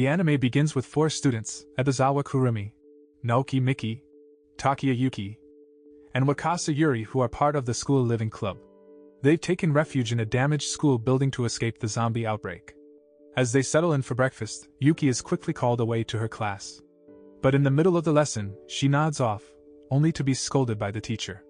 The anime begins with 4 students, Ebizawa Kurumi, Naoki Miki, Takia Yuki, and Wakasa Yuri, who are part of the school living club. They've taken refuge in a damaged school building to escape the zombie outbreak. As they settle in for breakfast, Yuki is quickly called away to her class. But in the middle of the lesson, she nods off, only to be scolded by the teacher.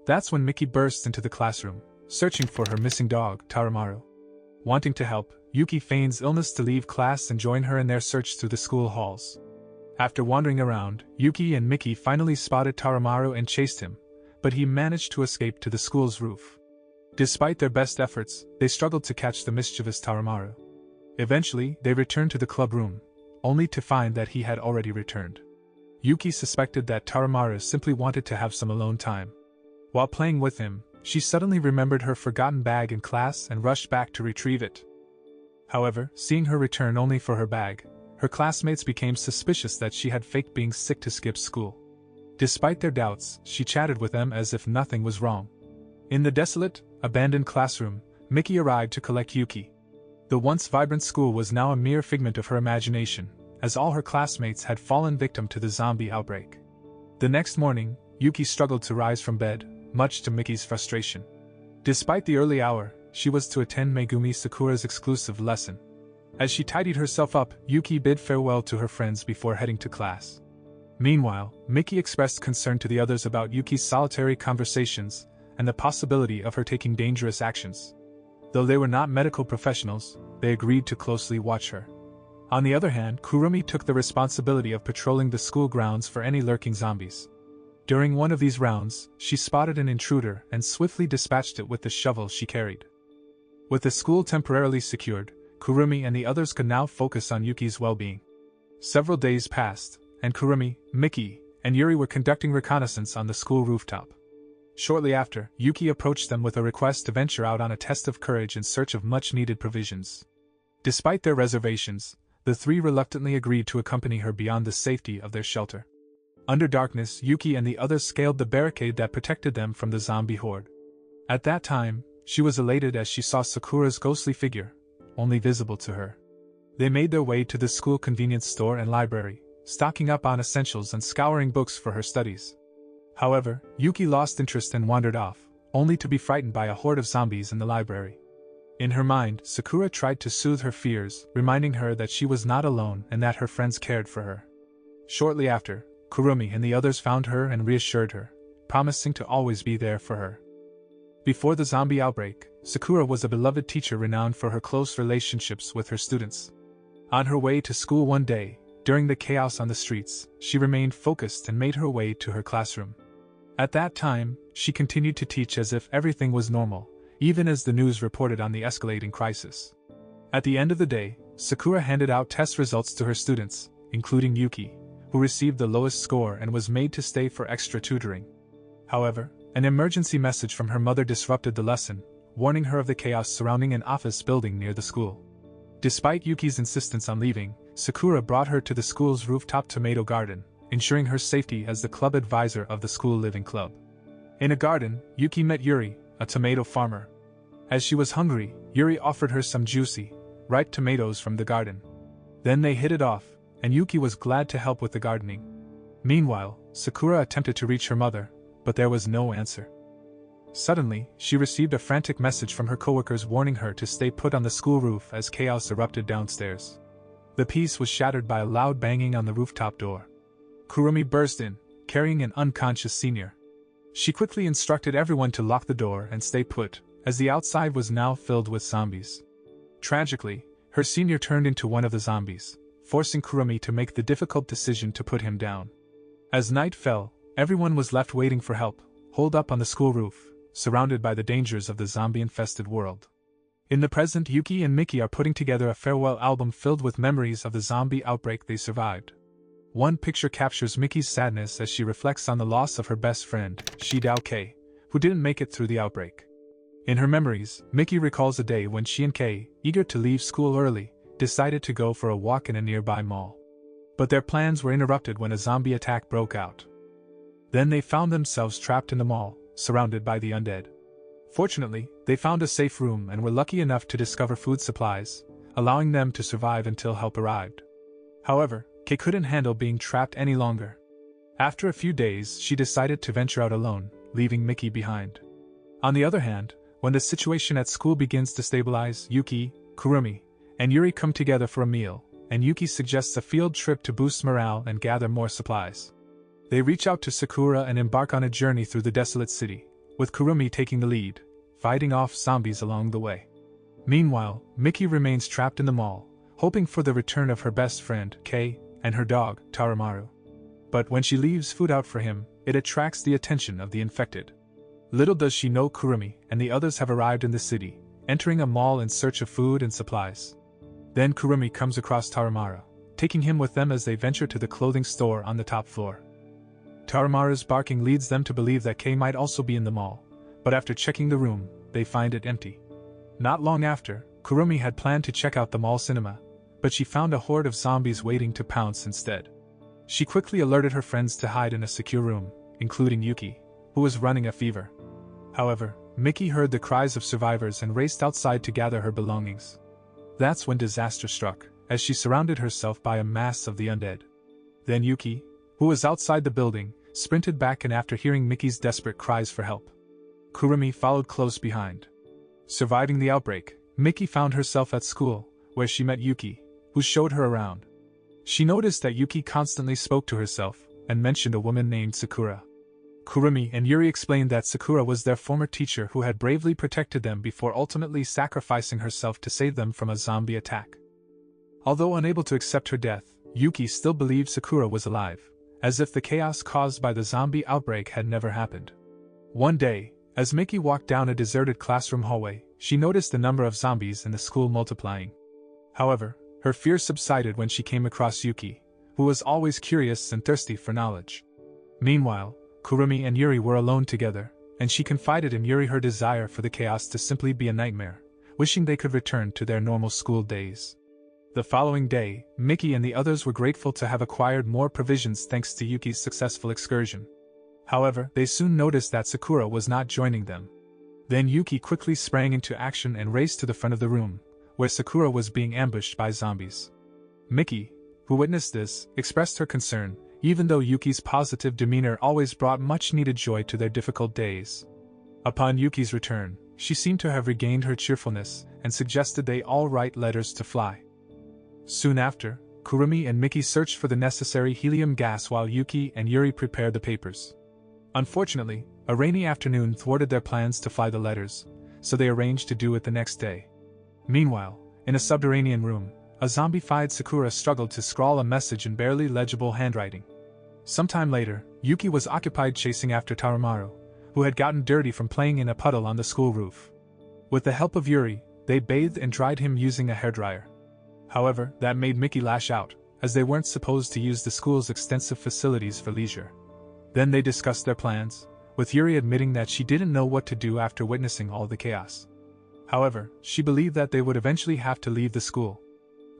That's when Miki bursts into the classroom, searching for her missing dog, Taramaru. Wanting to help, Yuki feigns illness to leave class and join her in their search through the school halls. After wandering around, Yuki and Miki finally spotted Taramaru and chased him, but he managed to escape to the school's roof. Despite their best efforts, they struggled to catch the mischievous Taramaru. Eventually, they returned to the club room, only to find that he had already returned. Yuki suspected that Taramaru simply wanted to have some alone time. While playing with him, she suddenly remembered her forgotten bag in class and rushed back to retrieve it. However, seeing her return only for her bag, her classmates became suspicious that she had faked being sick to skip school. Despite their doubts, she chatted with them as if nothing was wrong. In the desolate, abandoned classroom, Miki arrived to collect Yuki. The once vibrant school was now a mere figment of her imagination, as all her classmates had fallen victim to the zombie outbreak. The next morning, Yuki struggled to rise from bed, much to Miki's frustration. Despite the early hour, she was to attend Megumi Sakura's exclusive lesson. As she tidied herself up, Yuki bid farewell to her friends before heading to class. Meanwhile, Miki expressed concern to the others about Yuki's solitary conversations and the possibility of her taking dangerous actions. Though they were not medical professionals, they agreed to closely watch her. On the other hand, Kurumi took the responsibility of patrolling the school grounds for any lurking zombies. During one of these rounds, she spotted an intruder and swiftly dispatched it with the shovel she carried. With the school temporarily secured, Kurumi and the others could now focus on Yuki's well-being. Several days passed, and Kurumi, Miki, and Yuri were conducting reconnaissance on the school rooftop. Shortly after, Yuki approached them with a request to venture out on a test of courage in search of much-needed provisions. Despite their reservations, the 3 reluctantly agreed to accompany her beyond the safety of their shelter. Under darkness, Yuki and the others scaled the barricade that protected them from the zombie horde. At that time, she was elated as she saw Sakura's ghostly figure, only visible to her. They made their way to the school convenience store and library, stocking up on essentials and scouring books for her studies. However, Yuki lost interest and wandered off, only to be frightened by a horde of zombies in the library. In her mind, Sakura tried to soothe her fears, reminding her that she was not alone and that her friends cared for her. Shortly after, Kurumi and the others found her and reassured her, promising to always be there for her. Before the zombie outbreak, Sakura was a beloved teacher renowned for her close relationships with her students. On her way to school one day, during the chaos on the streets, she remained focused and made her way to her classroom. At that time, she continued to teach as if everything was normal, even as the news reported on the escalating crisis. At the end of the day, Sakura handed out test results to her students, including Yuki, who received the lowest score and was made to stay for extra tutoring. However, an emergency message from her mother disrupted the lesson, warning her of the chaos surrounding an office building near the school. Despite Yuki's insistence on leaving, Sakura brought her to the school's rooftop tomato garden, ensuring her safety as the club advisor of the school living club. In a garden, Yuki met Yuri, a tomato farmer. As she was hungry, Yuri offered her some juicy, ripe tomatoes from the garden. Then they hit it off, and Yuki was glad to help with the gardening. Meanwhile, Sakura attempted to reach her mother, but there was no answer. Suddenly, she received a frantic message from her coworkers warning her to stay put on the school roof as chaos erupted downstairs. The peace was shattered by a loud banging on the rooftop door. Kurumi burst in, carrying an unconscious senior. She quickly instructed everyone to lock the door and stay put, as the outside was now filled with zombies. Tragically, her senior turned into one of the zombies, forcing Kurumi to make the difficult decision to put him down. As night fell, everyone was left waiting for help, holed up on the school roof, surrounded by the dangers of the zombie-infested world. In the present, Yuki and Miki are putting together a farewell album filled with memories of the zombie outbreak they survived. One picture captures Miki's sadness as she reflects on the loss of her best friend, Shidao Kei, who didn't make it through the outbreak. In her memories, Miki recalls a day when she and Kei, eager to leave school early, decided to go for a walk in a nearby mall. But their plans were interrupted when a zombie attack broke out. Then they found themselves trapped in the mall, surrounded by the undead. Fortunately, they found a safe room and were lucky enough to discover food supplies, allowing them to survive until help arrived. However, Kei couldn't handle being trapped any longer. After a few days, she decided to venture out alone, leaving Miki behind. On the other hand, when the situation at school begins to stabilize, Yuki, Kurumi, and Yuri come together for a meal, and Yuki suggests a field trip to boost morale and gather more supplies. They reach out to Sakura and embark on a journey through the desolate city, with Kurumi taking the lead, fighting off zombies along the way. Meanwhile, Miki remains trapped in the mall, hoping for the return of her best friend, Kei, and her dog, Taramaru. But when she leaves food out for him, it attracts the attention of the infected. Little does she know Kurumi and the others have arrived in the city, entering a mall in search of food and supplies. Then Kurumi comes across Taramaru, taking him with them as they venture to the clothing store on the top floor. Taramaru's barking leads them to believe that Kei might also be in the mall, but after checking the room, they find it empty. Not long after, Kurumi had planned to check out the mall cinema, but she found a horde of zombies waiting to pounce instead. She quickly alerted her friends to hide in a secure room, including Yuki, who was running a fever. However, Miki heard the cries of survivors and raced outside to gather her belongings. That's when disaster struck, as she surrounded herself by a mass of the undead. Then Yuki, who was outside the building, sprinted back and after hearing Miki's desperate cries for help, Kurumi followed close behind. Surviving the outbreak, Miki found herself at school, where she met Yuki, who showed her around. She noticed that Yuki constantly spoke to herself, and mentioned a woman named Sakura. Kurumi and Yuri explained that Sakura was their former teacher who had bravely protected them before ultimately sacrificing herself to save them from a zombie attack. Although unable to accept her death, Yuki still believed Sakura was alive, as if the chaos caused by the zombie outbreak had never happened. One day, as Miki walked down a deserted classroom hallway, she noticed the number of zombies in the school multiplying. However, her fear subsided when she came across Yuki, who was always curious and thirsty for knowledge. Meanwhile, Kurumi and Yuri were alone together, and she confided in Yuri her desire for the chaos to simply be a nightmare, wishing they could return to their normal school days. The following day, Miki and the others were grateful to have acquired more provisions thanks to Yuki's successful excursion. However, they soon noticed that Sakura was not joining them. Then Yuki quickly sprang into action and raced to the front of the room, where Sakura was being ambushed by zombies. Miki, who witnessed this, expressed her concern, even though Yuki's positive demeanor always brought much-needed joy to their difficult days. Upon Yuki's return, she seemed to have regained her cheerfulness and suggested they all write letters to fly. Soon after, Kurumi and Miki searched for the necessary helium gas while Yuki and Yuri prepared the papers. Unfortunately, a rainy afternoon thwarted their plans to fly the letters, so they arranged to do it the next day. Meanwhile, in a subterranean room, a zombified Sakura struggled to scrawl a message in barely legible handwriting. Sometime later, Yuki was occupied chasing after Taramaru, who had gotten dirty from playing in a puddle on the school roof. With the help of Yuri, they bathed and dried him using a hairdryer. However, that made Miki lash out, as they weren't supposed to use the school's extensive facilities for leisure. Then they discussed their plans, with Yuri admitting that she didn't know what to do after witnessing all the chaos. However, she believed that they would eventually have to leave the school.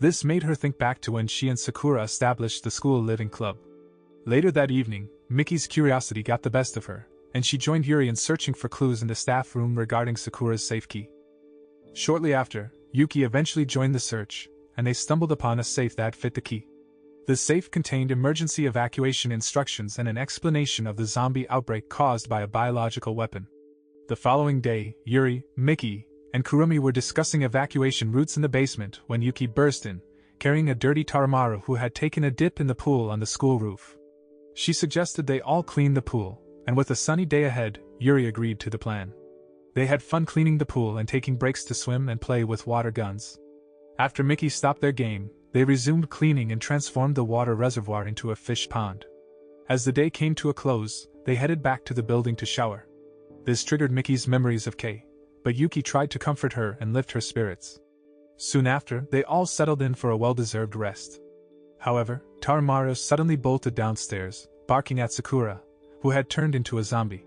This made her think back to when she and Sakura established the school living club. Later that evening, Miki's curiosity got the best of her, and she joined Yuri in searching for clues in the staff room regarding Sakura's safe key. Shortly after, Yuki eventually joined the search, and they stumbled upon a safe that fit the key. The safe contained emergency evacuation instructions and an explanation of the zombie outbreak caused by a biological weapon. The following day, Yuri, Miki, and Kurumi were discussing evacuation routes in the basement when Yuki burst in, carrying a dirty Taramaru who had taken a dip in the pool on the school roof. She suggested they all clean the pool, and with a sunny day ahead, Yuri agreed to the plan. They had fun cleaning the pool and taking breaks to swim and play with water guns. After Miki stopped their game, they resumed cleaning and transformed the water reservoir into a fish pond. As the day came to a close, they headed back to the building to shower. This triggered Miki's memories of Kei, but Yuki tried to comfort her and lift her spirits. Soon after, they all settled in for a well-deserved rest. However, Taramaru suddenly bolted downstairs, barking at Sakura, who had turned into a zombie.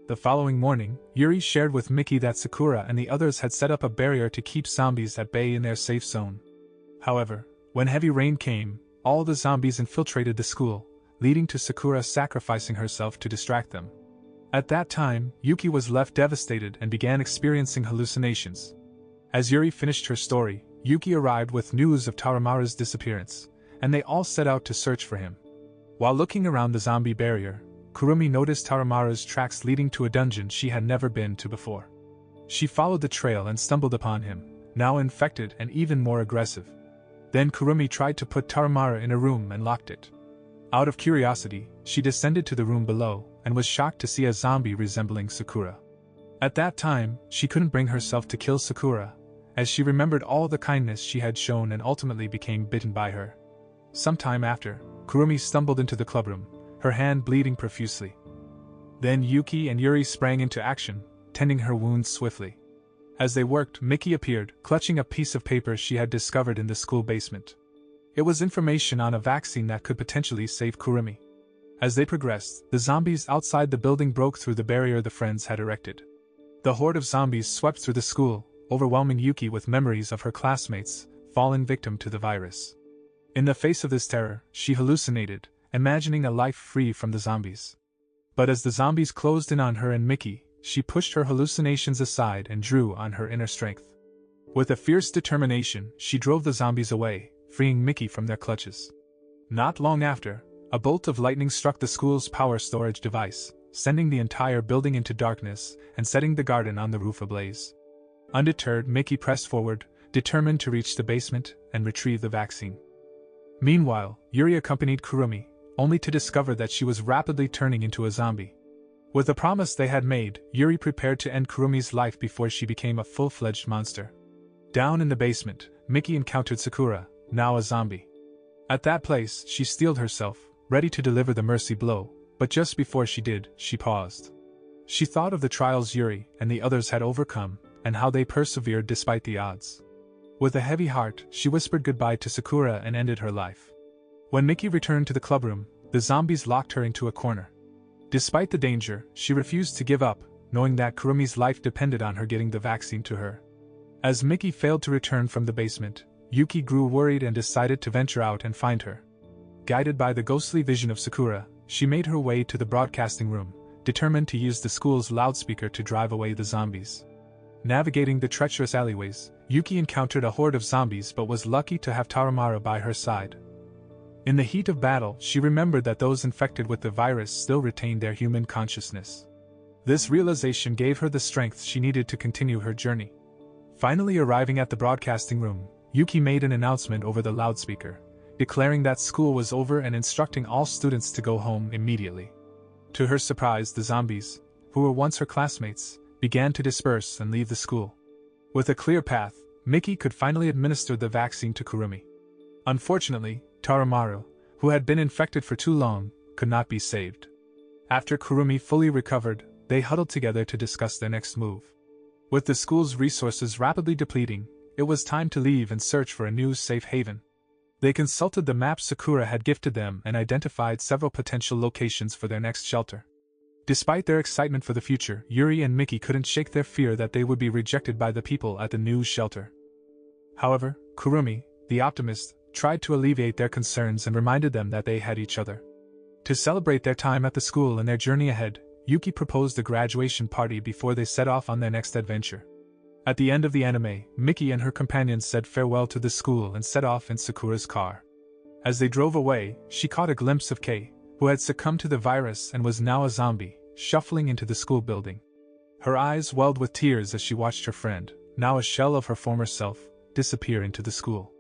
The following morning, Yuri shared with Miki that Sakura and the others had set up a barrier to keep zombies at bay in their safe zone. However, when heavy rain came, all the zombies infiltrated the school, leading to Sakura sacrificing herself to distract them. At that time, Yuki was left devastated and began experiencing hallucinations. As Yuri finished her story, Yuki arrived with news of Taramaru's disappearance, and they all set out to search for him. While looking around the zombie barrier, Kurumi noticed Taramara's tracks leading to a dungeon she had never been to before. She followed the trail and stumbled upon him, now infected and even more aggressive. Then Kurumi tried to put Taramara in a room and locked it. Out of curiosity, she descended to the room below and was shocked to see a zombie resembling Sakura. At that time, she couldn't bring herself to kill Sakura, as she remembered all the kindness she had shown and ultimately became bitten by her. Sometime after, Kurumi stumbled into the clubroom, her hand bleeding profusely. Then Yuki and Yuri sprang into action, tending her wounds swiftly. As they worked, Miki appeared, clutching a piece of paper she had discovered in the school basement. It was information on a vaccine that could potentially save Kurumi. As they progressed, the zombies outside the building broke through the barrier the friends had erected. The horde of zombies swept through the school, overwhelming Yuki with memories of her classmates, fallen victim to the virus. In the face of this terror, she hallucinated, imagining a life free from the zombies. But as the zombies closed in on her and Miki, she pushed her hallucinations aside and drew on her inner strength. With a fierce determination, she drove the zombies away, freeing Miki from their clutches. Not long after, a bolt of lightning struck the school's power storage device, sending the entire building into darkness and setting the garden on the roof ablaze. Undeterred, Miki pressed forward, determined to reach the basement and retrieve the vaccine. Meanwhile, Yuri accompanied Kurumi, only to discover that she was rapidly turning into a zombie. With the promise they had made, Yuri prepared to end Kurumi's life before she became a full-fledged monster. Down in the basement, Miki encountered Sakura, now a zombie. At that place, she steeled herself, ready to deliver the mercy blow, but just before she did, she paused. She thought of the trials Yuri and the others had overcome, and how they persevered despite the odds. With a heavy heart, she whispered goodbye to Sakura and ended her life. When Miki returned to the clubroom, the zombies locked her into a corner. Despite the danger, she refused to give up, knowing that Kurumi's life depended on her getting the vaccine to her. As Miki failed to return from the basement, Yuki grew worried and decided to venture out and find her. Guided by the ghostly vision of Sakura, she made her way to the broadcasting room, determined to use the school's loudspeaker to drive away the zombies. Navigating the treacherous alleyways, Yuki encountered a horde of zombies but was lucky to have Taramara by her side. In the heat of battle, she remembered that those infected with the virus still retained their human consciousness. This realization gave her the strength she needed to continue her journey. Finally arriving at the broadcasting room, Yuki made an announcement over the loudspeaker, declaring that school was over and instructing all students to go home immediately. To her surprise, the zombies, who were once her classmates, began to disperse and leave the school. With a clear path, Miki could finally administer the vaccine to Kurumi. Unfortunately, Taramara, who had been infected for too long, could not be saved. After Kurumi fully recovered, they huddled together to discuss their next move. With the school's resources rapidly depleting, it was time to leave and search for a new safe haven. They consulted the map Sakura had gifted them and identified several potential locations for their next shelter. Despite their excitement for the future, Yuri and Miki couldn't shake their fear that they would be rejected by the people at the new shelter. However, Kurumi, the optimist, tried to alleviate their concerns and reminded them that they had each other. To celebrate their time at the school and their journey ahead, Yuki proposed a graduation party before they set off on their next adventure. At the end of the anime, Miki and her companions said farewell to the school and set off in Sakura's car. As they drove away, she caught a glimpse of Kei, who had succumbed to the virus and was now a zombie, shuffling into the school building. Her eyes welled with tears as she watched her friend, now a shell of her former self, disappear into the school.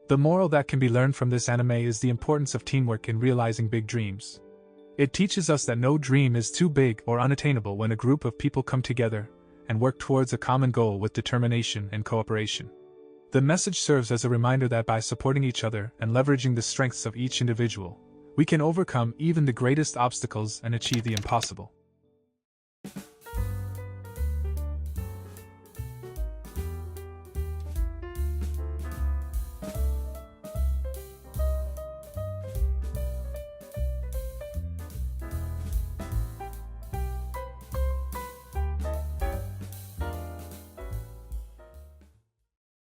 The moral that can be learned from this anime is the importance of teamwork in realizing big dreams. It teaches us that no dream is too big or unattainable when a group of people come together and work towards a common goal with determination and cooperation. The message serves as a reminder that by supporting each other and leveraging the strengths of each individual, we can overcome even the greatest obstacles and achieve the impossible.